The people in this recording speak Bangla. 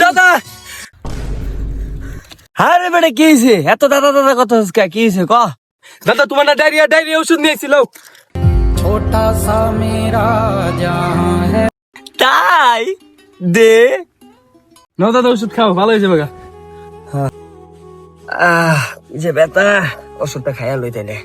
দাদা আরে বেটা কি হয়েছে এত দাদা দাদা কথা কি হয়েছে ক দাদা তোমার না ডায়রিয়া ডায়রিয়া ওষুধ নিয়েছিল ছোটা সা মেরা জাহাঁ হ্যায় তাই দে নাও দাদা ওষুধ খাও ভালো হয়ে যাবে গা যে বেটা ওষুধটা খাইয়া লই তাইলে